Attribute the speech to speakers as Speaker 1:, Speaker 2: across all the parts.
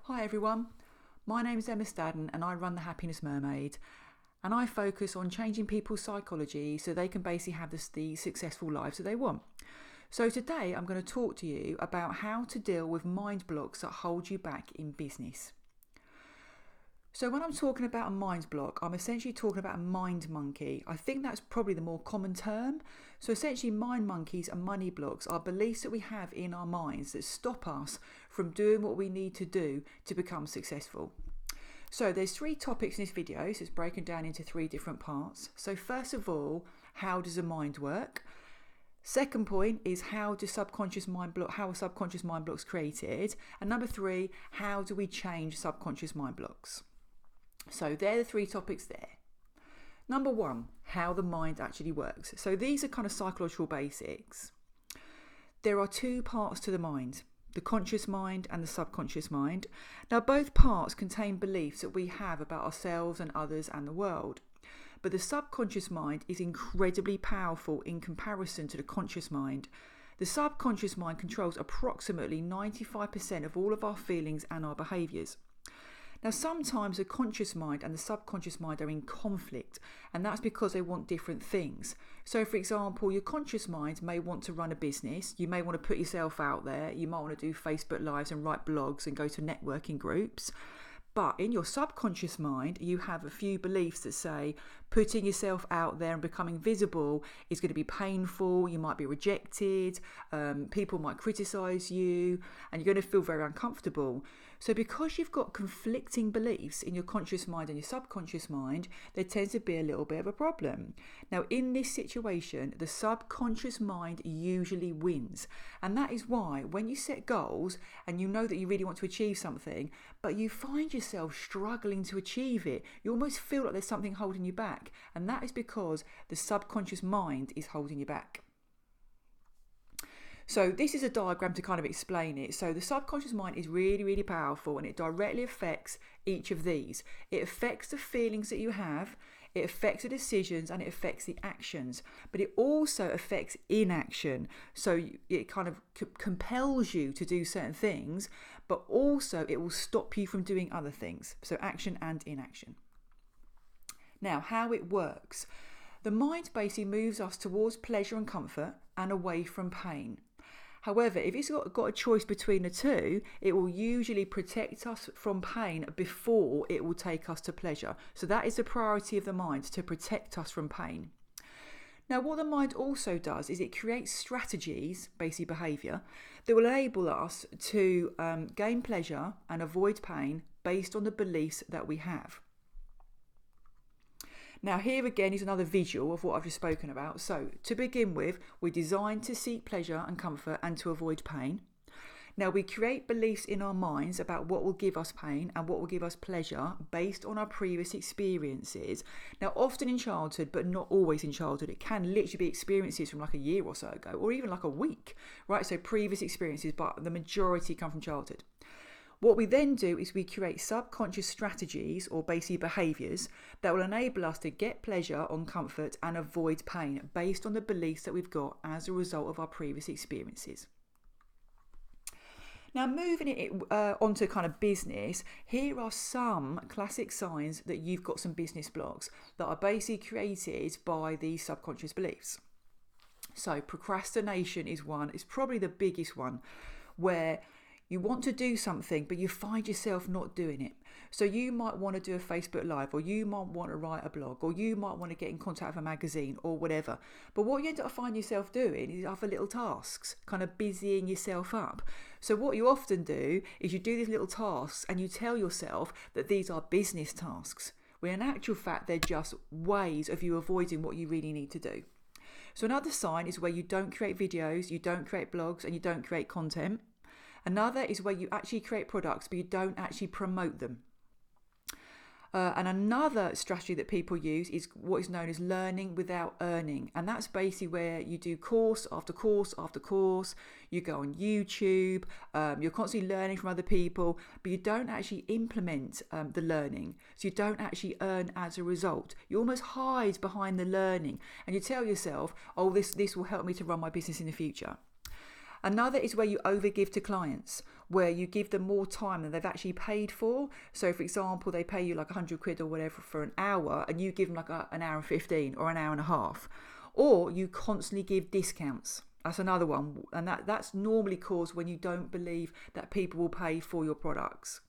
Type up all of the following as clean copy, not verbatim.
Speaker 1: Hi everyone, my name is Emma Stadden and I run the Happiness Mermaid, and I focus on changing people's psychology so they can basically have the successful lives that they want. So today I'm going to talk to you about how to deal with mind blocks that hold you back in business. So when I'm talking about a mind block, I'm essentially talking about a mind monkey. I think that's probably the more common term. So essentially mind monkeys and money blocks are beliefs that we have in our minds that stop us from doing what we need to do to become successful. So there's 3 topics in this video, so it's broken down into 3 different parts. So first of all, how does the mind work? Second point is how a subconscious mind blocks created? And number 3, how do we change subconscious mind blocks? So they're the 3 topics there. Number 1, how the mind actually works. So these are kind of psychological basics. There are 2 parts to the mind, the conscious mind and the subconscious mind. Now both parts contain beliefs that we have about ourselves and others and the world. But the subconscious mind is incredibly powerful in comparison to the conscious mind. The subconscious mind controls approximately 95% of all of our feelings and our behaviours. Now, sometimes the conscious mind and the subconscious mind are in conflict, and that's because they want different things. So, for example, your conscious mind may want to run a business. You may want to put yourself out there. You might want to do Facebook Lives and write blogs and go to networking groups. But in your subconscious mind, you have a few beliefs that say putting yourself out there and becoming visible is going to be painful. You might be rejected. People might criticize you and you're going to feel very uncomfortable. So because you've got conflicting beliefs in your conscious mind and your subconscious mind, there tends to be a little bit of a problem. Now, in this situation, the subconscious mind usually wins. And that is why when you set goals and you know that you really want to achieve something, but you find yourself struggling to achieve it, you almost feel like there's something holding you back. And that is because the subconscious mind is holding you back. So this is a diagram to kind of explain it. So the subconscious mind is really, really powerful, and it directly affects each of these. It affects the feelings that you have, it affects the decisions, and it affects the actions. But it also affects inaction. So it kind of compels you to do certain things, but also it will stop you from doing other things. So action and inaction. Now, how it works. The mind basically moves us towards pleasure and comfort and away from pain. However, if it's got a choice between the two, it will usually protect us from pain before it will take us to pleasure. So that is the priority of the mind, to protect us from pain. Now, what the mind also does is it creates strategies, basically behaviour, that will enable us to gain pleasure and avoid pain based on the beliefs that we have. Now here again is another visual of what I've just spoken about. So to begin with, we're designed to seek pleasure and comfort and to avoid pain. Now we create beliefs in our minds about what will give us pain and what will give us pleasure based on our previous experiences. Now often in childhood, but not always in childhood. It can literally be experiences from like a year or so ago, or even like a week, right? So previous experiences, but the majority come from childhood. What we then do is we create subconscious strategies or basically behaviours that will enable us to get pleasure on comfort and avoid pain based on the beliefs that we've got as a result of our previous experiences. Now moving it onto kind of business, here are some classic signs that you've got some business blocks that are basically created by these subconscious beliefs. So procrastination is one, it's probably the biggest one, where you want to do something, but you find yourself not doing it. So you might want to do a Facebook Live, or you might want to write a blog, or you might want to get in contact with a magazine or whatever. But what you end up finding yourself doing is other little tasks, kind of busying yourself up. So what you often do is you do these little tasks and you tell yourself that these are business tasks, when in actual fact they're just ways of you avoiding what you really need to do. So another sign is where you don't create videos, you don't create blogs, and you don't create content. Another is where you actually create products, but you don't actually promote them. And another strategy that people use is what is known as learning without earning. And that's basically where you do course after course after course. You go on YouTube, you're constantly learning from other people, but you don't actually implement the learning. So you don't actually earn as a result. You almost hide behind the learning and you tell yourself, oh, this will help me to run my business in the future. Another is where you overgive to clients, where you give them more time than they've actually paid for. So for example, they pay you like 100 quid or whatever for an hour, and you give them like an hour and 15 or an hour and a half. Or you constantly give discounts. That's another one. And that's normally caused when you don't believe that people will pay for your products.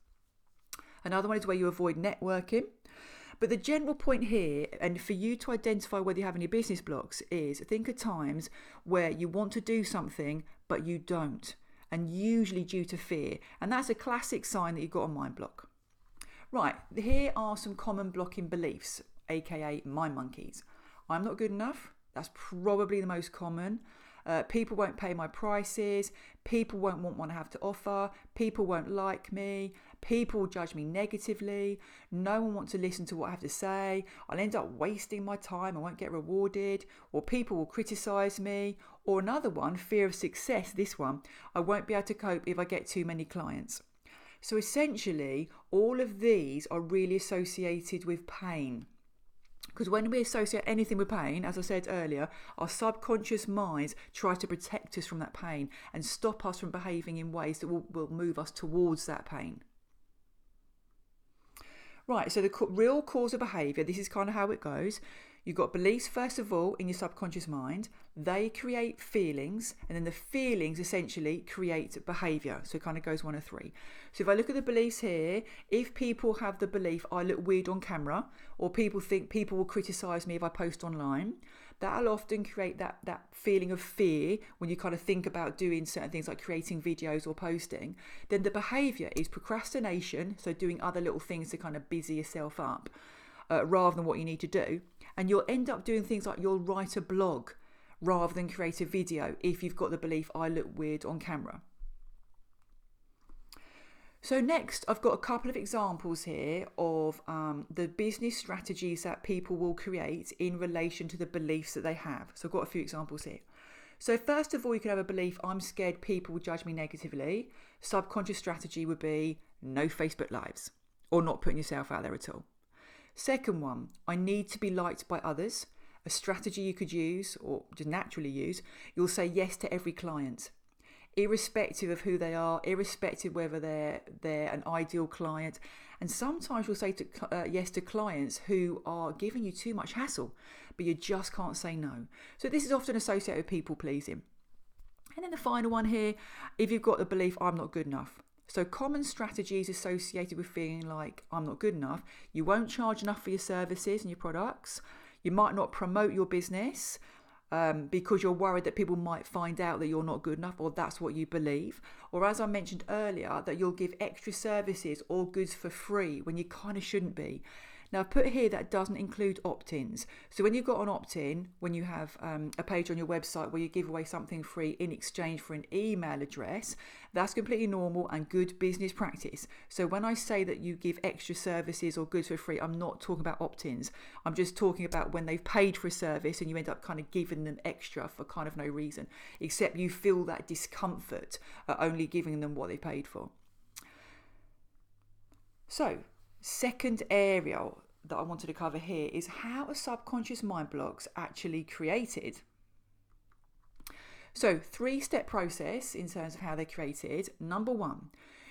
Speaker 1: Another one is where you avoid networking. But the general point here, and for you to identify whether you have any business blocks, is think of times where you want to do something, but you don't. And usually due to fear. And that's a classic sign that you've got a mind block. Right, here are some common blocking beliefs, aka mind monkeys. I'm not good enough. That's probably the most common. People won't pay my prices. People won't want what I have to offer. People won't like me. People will judge me negatively. No one wants to listen to what I have to say. I'll end up wasting my time. I won't get rewarded. Or people will criticize me. Or another one, fear of success, this one, I won't be able to cope if I get too many clients. So essentially, all of these are really associated with pain. Because when we associate anything with pain, as I said earlier, our subconscious minds try to protect us from that pain and stop us from behaving in ways that will move us towards that pain. Right, so the real cause of behaviour, this is kind of how it goes. You've got beliefs, first of all, in your subconscious mind. They create feelings, and then the feelings essentially create behaviour. So it kind of goes 1 of 3. So if I look at the beliefs here, if people have the belief I look weird on camera, or people think people will criticise me if I post online, that'll often create that feeling of fear when you kind of think about doing certain things like creating videos or posting. Then the behaviour is procrastination, so doing other little things to kind of busy yourself up rather than what you need to do. And you'll end up doing things like you'll write a blog rather than create a video if you've got the belief I look weird on camera. So next, I've got a couple of examples here of the business strategies that people will create in relation to the beliefs that they have. So I've got a few examples here. So first of all, you could have a belief, I'm scared people will judge me negatively. Subconscious strategy would be no Facebook Lives or not putting yourself out there at all. Second one, I need to be liked by others. A strategy you could use or just naturally use, you'll say yes to every client, irrespective of who they are, irrespective whether they're an ideal client. And sometimes you'll say yes to clients who are giving you too much hassle, but you just can't say no. So this is often associated with people pleasing. And then the final one here, if you've got the belief I'm not good enough. So common strategies associated with feeling like I'm not good enough. You won't charge enough for your services and your products. You might not promote your business because you're worried that people might find out that you're not good enough, or that's what you believe. Or as I mentioned earlier, that you'll give extra services or goods for free when you kind of shouldn't be. Now, I've put here that doesn't include opt-ins. So when you've got an opt-in, when you have a page on your website where you give away something free in exchange for an email address, that's completely normal and good business practice. So when I say that you give extra services or goods for free, I'm not talking about opt-ins. I'm just talking about when they've paid for a service and you end up kind of giving them extra for kind of no reason, except you feel that discomfort at only giving them what they paid for. So, second area that I wanted to cover here is how are subconscious mind blocks actually created. So 3-step process in terms of how they're created. Number 1,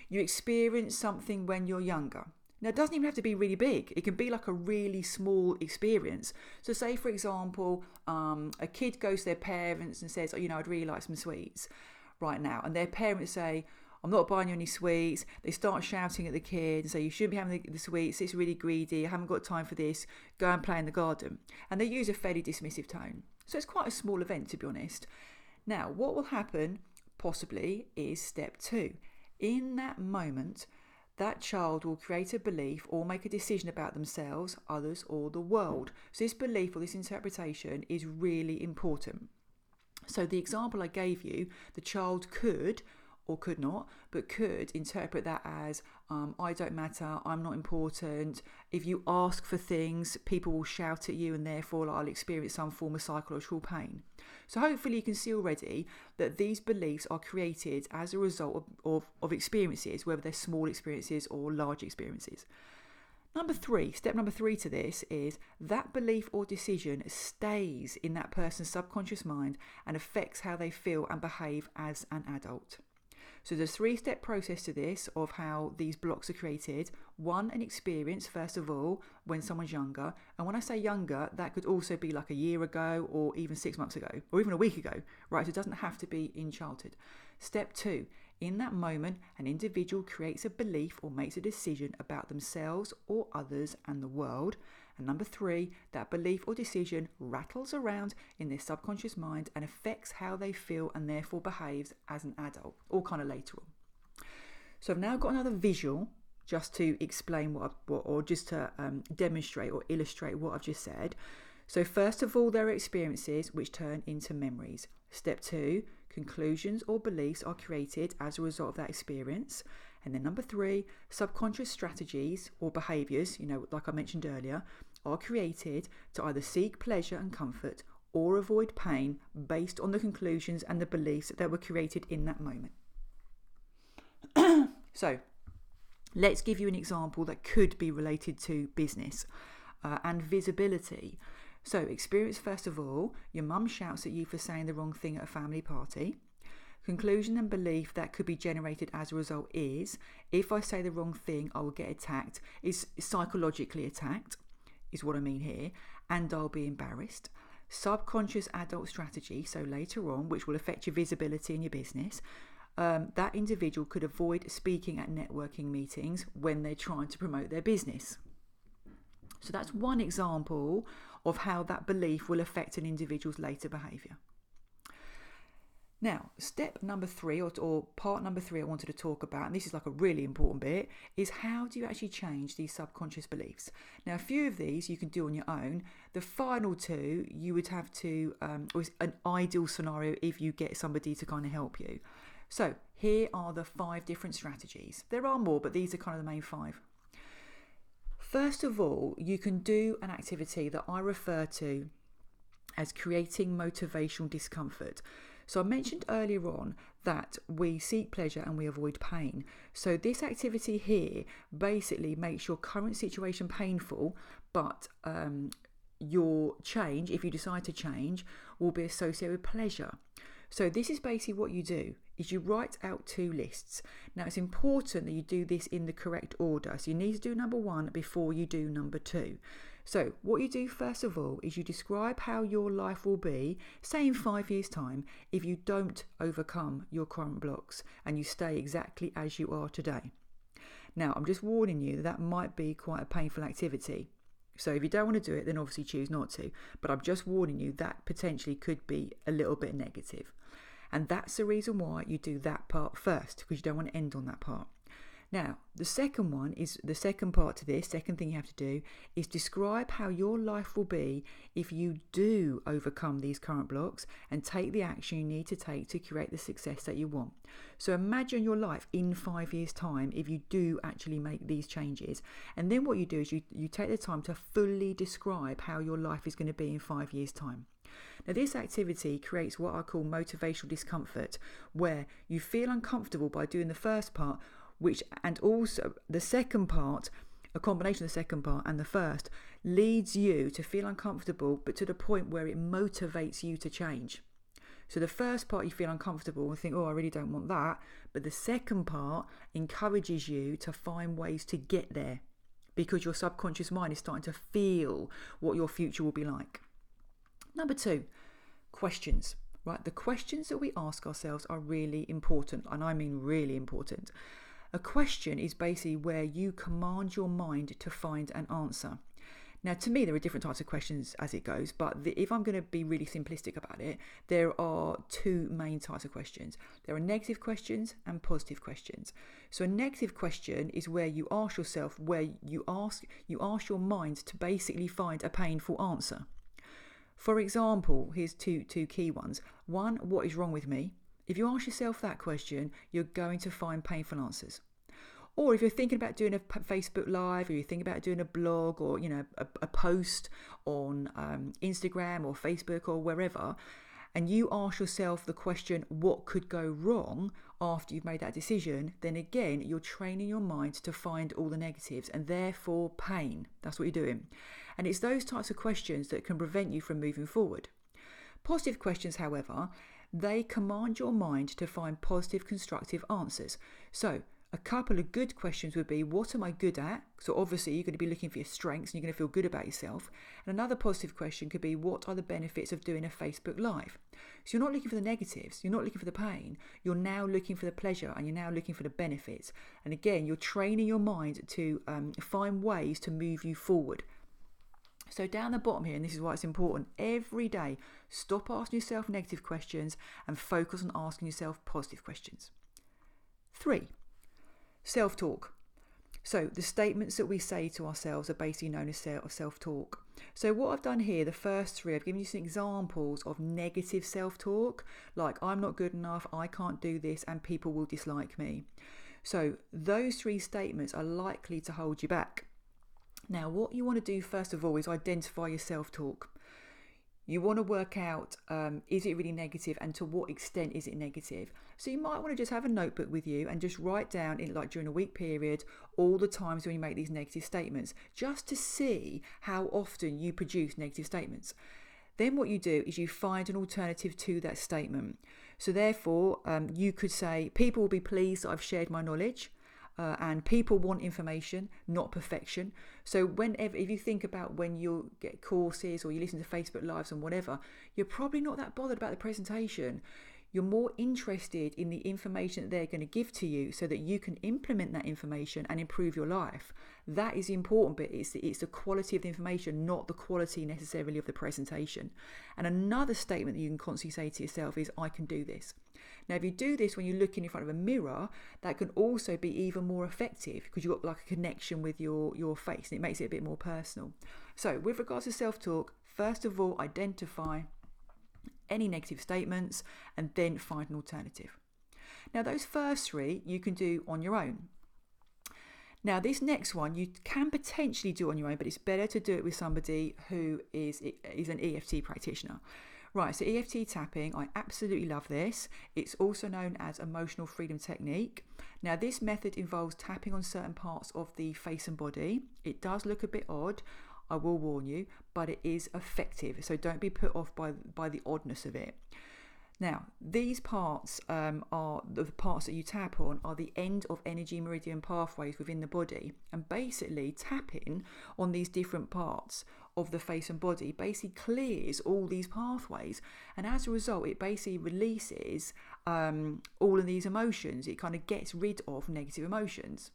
Speaker 1: you experience something when you're younger. Now, it doesn't even have to be really big. It can be like a really small experience. So say, for example, a kid goes to their parents and says, I'd really like some sweets right now. And their parents say, I'm not buying you any sweets. They start shouting at the kid and say, you shouldn't be having the sweets. It's really greedy. I haven't got time for this. Go and play in the garden. And they use a fairly dismissive tone. So it's quite a small event, to be honest. Now, what will happen, possibly, is step 2. In that moment, that child will create a belief or make a decision about themselves, others, or the world. So this belief or this interpretation is really important. So the example I gave you, the child could or could not, but could interpret that as I don't matter, I'm not important. If you ask for things, people will shout at you and therefore I'll experience some form of psychological pain. So hopefully you can see already that these beliefs are created as a result of experiences, whether they're small experiences or large experiences. Step number three to this is that belief or decision stays in that person's subconscious mind and affects how they feel and behave as an adult. So there's a 3-step process to this of how these blocks are created. One, an experience, first of all, when someone's younger. And when I say younger, that could also be like a year ago or even 6 months ago or even a week ago, right? So it doesn't have to be in childhood. Step 2, in that moment, an individual creates a belief or makes a decision about themselves or others and the world. And number 3, that belief or decision rattles around in their subconscious mind and affects how they feel and therefore behaves as an adult, all kind of later on. So I've now got another visual just to explain or just to demonstrate or illustrate what I've just said. So first of all, there are experiences which turn into memories. Step 2, conclusions or beliefs are created as a result of that experience. And then number 3, subconscious strategies or behaviours, like I mentioned earlier, are created to either seek pleasure and comfort or avoid pain based on the conclusions and the beliefs that were created in that moment. So let's give you an example that could be related to business and visibility. So experience, first of all, your mum shouts at you for saying the wrong thing at a family party. Conclusion and belief that could be generated as a result is, if I say the wrong thing, I will get attacked, is psychologically attacked, is what I mean here, and I'll be embarrassed. Subconscious adult strategy, so later on, which will affect your visibility in your business, that individual could avoid speaking at networking meetings when they're trying to promote their business. So that's one example of how that belief will affect an individual's later behaviour. Now, step number 3 or part number 3 I wanted to talk about, and this is like a really important bit, is how do you actually change these subconscious beliefs? Now, a few of these you can do on your own. The final 2, you would have to, was an ideal scenario if you get somebody to kind of help you. So here are the 5 different strategies. There are more, but these are kind of the main 5. First of all, you can do an activity that I refer to as creating motivational discomfort. So I mentioned earlier on that we seek pleasure and we avoid pain. So this activity here basically makes your current situation painful, but your change, if you decide to change, will be associated with pleasure. So this is basically what you do, is you write out 2 lists. Now it's important that you do this in the correct order. So you need to do number 1 before you do number 2. So what you do first of all is you describe how your life will be, say in 5 years' time, if you don't overcome your current blocks and you stay exactly as you are today. Now I'm just warning you that might be quite a painful activity. So if you don't want to do it, then obviously choose not to. But I'm just warning you that potentially could be a little bit negative. And that's the reason why you do that part first, because you don't want to end on that part. Now, the second part to this, second thing you have to do is describe how your life will be if you do overcome these current blocks and take the action you need to take to create the success that you want. So imagine your life in 5 years' time if you do actually make these changes. And then what you do is you take the time to fully describe how your life is going to be in 5 years' time. Now, this activity creates what I call motivational discomfort, where you feel uncomfortable by doing the first part, and also the second part, a combination of the second part and the first, leads you to feel uncomfortable, but to the point where it motivates you to change. So the first part you feel uncomfortable and think, oh, I really don't want that. But the second part encourages you to find ways to get there, because your subconscious mind is starting to feel what your future will be like. Number 2, questions. Right, the questions that we ask ourselves are really important, and I mean really important. A question is basically where you command your mind to find an answer. Now, to me, there are different types of questions as it goes, but if I'm going to be really simplistic about it, there are 2 main types of questions. There are negative questions and positive questions. So a negative question is where you ask yourself, where you ask your mind to basically find a painful answer. For example, here's two key ones. 1, what is wrong with me? If you ask yourself that question, you're going to find painful answers. Or if you're thinking about doing a Facebook Live, or you're thinking about doing a blog, or a post on Instagram or Facebook or wherever, and you ask yourself the question, what could go wrong after you've made that decision, then again, you're training your mind to find all the negatives and therefore pain. That's what you're doing. And it's those types of questions that can prevent you from moving forward. Positive questions, however, they command your mind to find positive, constructive answers. So a couple of good questions would be, what am I good at? So obviously you're going to be looking for your strengths and you're going to feel good about yourself. And another positive question could be, what are the benefits of doing a Facebook Live? So you're not looking for the negatives, you're not looking for the pain, you're now looking for the pleasure and you're now looking for the benefits. And again, you're training your mind to find ways to move you forward. So down the bottom here, and this is why it's important, every day, stop asking yourself negative questions and focus on asking yourself positive questions. 3. Self-talk. So the statements that we say to ourselves are basically known as self-talk. So what I've done here, the first 3, I've given you some examples of negative self-talk, like I'm not good enough, I can't do this, and people will dislike me. So those 3 statements are likely to hold you back. Now, what you want to do first of all is identify your self-talk. You want to work out, is it really negative and to what extent is it negative? So you might want to just have a notebook with you and just write down, during a week period, all the times when you make these negative statements, just to see how often you produce negative statements. Then what you do is you find an alternative to that statement. So therefore, you could say, people will be pleased that I've shared my knowledge. And people want information, not perfection. So if you think about when you get courses or you listen to Facebook Lives and whatever, you're probably not that bothered about the presentation. You're more interested in the information that they're going to give to you so that you can implement that information and improve your life. That is the important bit. It's the quality of the information, not the quality necessarily of the presentation. And another statement that you can constantly say to yourself is, I can do this. Now, if you do this when you're looking in front of a mirror, that can also be even more effective because you've got like a connection with your face and it makes it a bit more personal. So with regards to self-talk, first of all, identify any negative statements and then find an alternative. Now, those first 3 you can do on your own. Now, this next one you can potentially do on your own, but it's better to do it with somebody who is an EFT practitioner. Right, so EFT tapping, I absolutely love this. It's also known as emotional freedom technique. Now, this method involves tapping on certain parts of the face and body. It does look a bit odd, I will warn you, but it is effective. So don't be put off by the oddness of it. Now, these parts are the parts that you tap on are the end of energy meridian pathways within the body. And basically tapping on these different parts of the face and body basically clears all these pathways. And as a result, it basically releases all of these emotions. It kind of gets rid of negative emotions.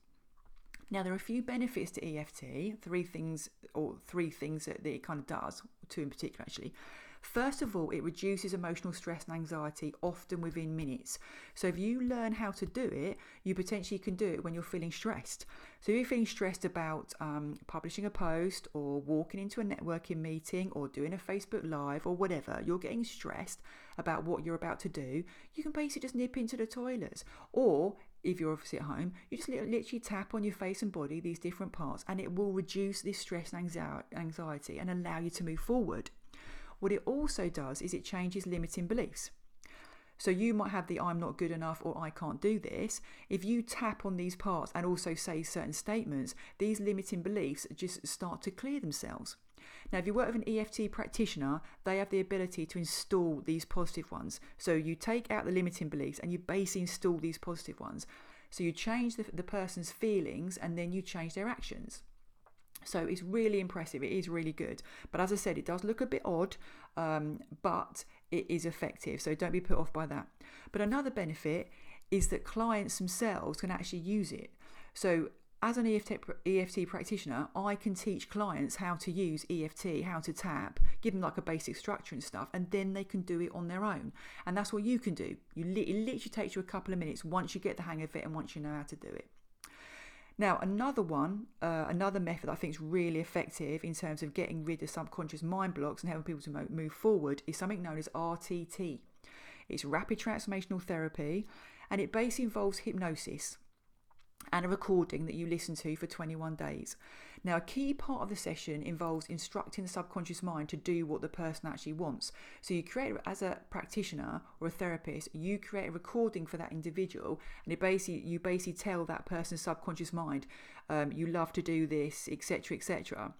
Speaker 1: Now, there are a few benefits to EFT, 3 things that it kind of does, 2 in particular actually. First of all, it reduces emotional stress and anxiety, often within minutes. So if you learn how to do it, you potentially can do it when you're feeling stressed. So if you're feeling stressed about publishing a post or walking into a networking meeting or doing a Facebook Live or whatever, you're getting stressed about what you're about to do, you can basically just nip into the toilets. Or if you're obviously at home, you just literally tap on your face and body, these different parts, and it will reduce this stress and anxiety and allow you to move forward. What it also does is it changes limiting beliefs. So you might have the I'm not good enough or I can't do this. If you tap on these parts and also say certain statements, these limiting beliefs just start to clear themselves. Now, if you work with an EFT practitioner, they have the ability to install these positive ones. So you take out the limiting beliefs and you basically install these positive ones. So you change the person's feelings and then you change their actions. So it's really impressive. It is really good. But as I said, it does look a bit odd, but it is effective. So don't be put off by that. But another benefit is that clients themselves can actually use it. So as an EFT practitioner, I can teach clients how to use EFT, how to tap, give them like a basic structure and stuff, and then they can do it on their own. And that's what you can do. It literally takes you a couple of minutes once you get the hang of it and once you know how to do it. Now, another method I think is really effective in terms of getting rid of subconscious mind blocks and helping people to move forward is something known as RTT. It's rapid transformational therapy, and it basically involves hypnosis. and a recording that you listen to for 21 days. Now, a key part of the session involves instructing the subconscious mind to do what the person actually wants. So you create, as a practitioner or a therapist, you create a recording for that individual, and you basically tell that person's subconscious mind, you love to do this, etc., etc.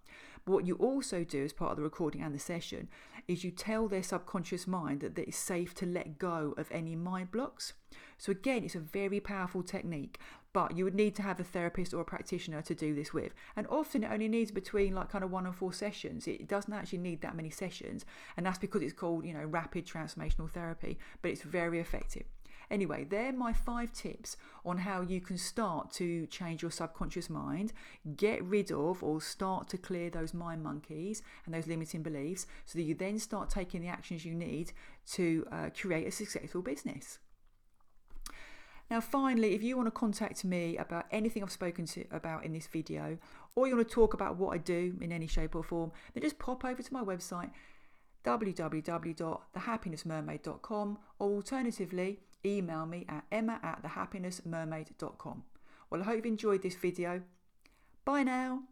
Speaker 1: But what you also do as part of the recording and the session is you tell their subconscious mind that it's safe to let go of any mind blocks. So again, it's a very powerful technique, but you would need to have a therapist or a practitioner to do this with. And often it only needs between 1 and 4 sessions. It doesn't actually need that many sessions. And that's because it's called, rapid transformational therapy, but it's very effective. Anyway, they're my 5 tips on how you can start to change your subconscious mind, get rid of or start to clear those mind monkeys and those limiting beliefs, so that you then start taking the actions you need to create a successful business. Now, finally, if you want to contact me about anything I've spoken about in this video, or you want to talk about what I do in any shape or form, then just pop over to my website, www.thehappinessmermaid.com, or alternatively, email me at emma@thehappinessmermaid.com. Well, I hope you've enjoyed this video. Bye now.